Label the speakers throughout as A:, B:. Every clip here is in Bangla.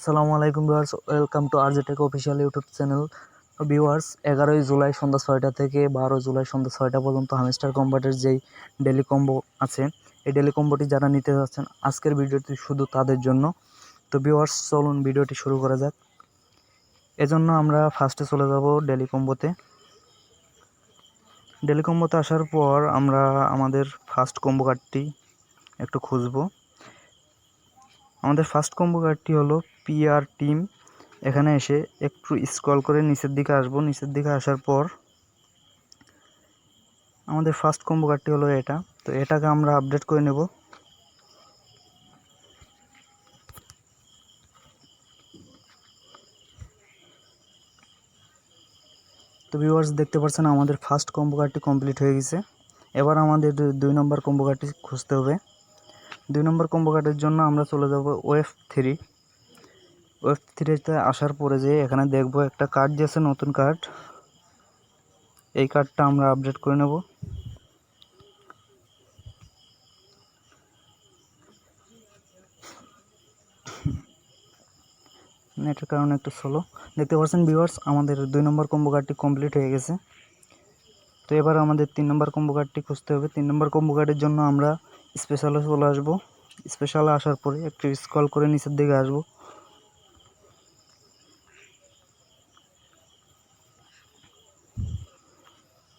A: আসসালামু আলাইকুম viewers, welcome to RJTech official YouTube channel. Viewers, 11 July সন্ধ্যা 6টা থেকে 12 জুলাই সন্ধ্যা 6টা পর্যন্ত হামস্টার কম্বাটের যেই ডেলি কম্বো আছে, এই ডেলি কম্বোটি যারা নিতে যাচ্ছেন আজকের ভিডিওটি শুধু তাদের জন্য। তো ভিউয়ার্স, চলুন ভিডিওটি শুরু করা যাক। এজন্য আমরা ফার্স্টে চলে যাব ডেলি কম্বোতে। ডেলি কম্বোতে আসার পর আমরা আমাদের ফার্স্ট কম্বো কার্ডটি একটু খুঁজব। আমাদের ফার্স্ট কম্বো কার্ডটি হলো পিআর টিম। এখানে এসে একটু স্ক্রল করে নিচের দিকে আসবো। নিচের দিকে আসার পর আমাদের ফার্স্ট কম্বো কার্ডটি হলো এটা। তো এটাকে আমরা আপডেট করে নেব। তো ভিউয়ার্স, দেখতে পাচ্ছেন আমাদের ফার্স্ট কম্বো কার্ডটি কমপ্লিট হয়ে গেছে। এবার আমাদের 2 নম্বর কম্বো কার্ডটি খুঁজতে হবে। 2 নম্বর কম্বো কার্ডের জন্য আমরা চলে যাব ওয়েভ 3। ওয়েভ 3তে আসার পরে যে এখানে দেখব একটা কার্ড দিয়েছে, নতুন কার্ড। এই কার্ডটা আমরা আপডেট করে নেব। নেটের কারণে একটু স্লো। দেখতে পাচ্ছেন ভিউয়ার্স, আমাদের 2 নম্বর কম্বো কার্ডটি কমপ্লিট হয়ে গেছে। তো এবার আমাদের 3 নম্বর কম্বো কার্ডটি খুঁজতে হবে। 3 নম্বর কম্বো কার্ডের জন্য আমরা স্পেশালে চলে আসব। স্পেশালে আসার পরে একটু স্ক্রল করে নিচের দিকে আসব।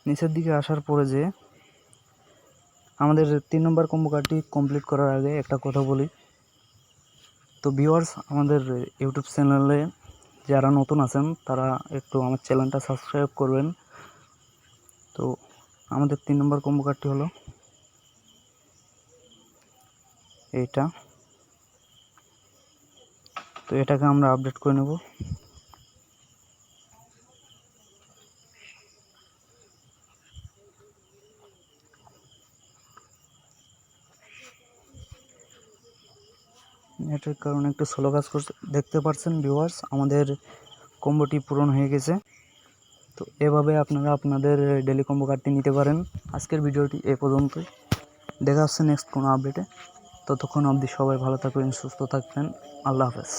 A: নিচের দিকে আসার পরে যে আমাদের 3 নম্বর কম্বো কার্ডটি কমপ্লিট করার আগে একটা কথা বলি। তো ভিউয়ার্স, আমাদের ইউটিউব চ্যানেলে যারা নতুন আছেন তারা একটু আমার চ্যানেলটা সাবস্ক্রাইব করবেন। তো আমাদের 3 নম্বর কম্বো কার্ডটি হলো এইটা। তো এটাকে আমরা আপডেট করে নেব। এটার কারণে একটু স্লো কাজ করছে। দেখতে পাচ্ছেন ভিউয়ার্স, আমাদের কম্বোটি পূরণ হয়ে গেছে। তো এভাবে আপনারা আপনাদের ডেলি কম্বো কার্ডটি নিতে পারেন। আজকের ভিডিওটি এ পর্যন্তই। দেখা হচ্ছে নেক্সট কোনো আপডেটে। ততক্ষণ অবধি সবাই ভালো থাকবেন, সুস্থ থাকবেন। আল্লাহ হাফেজ।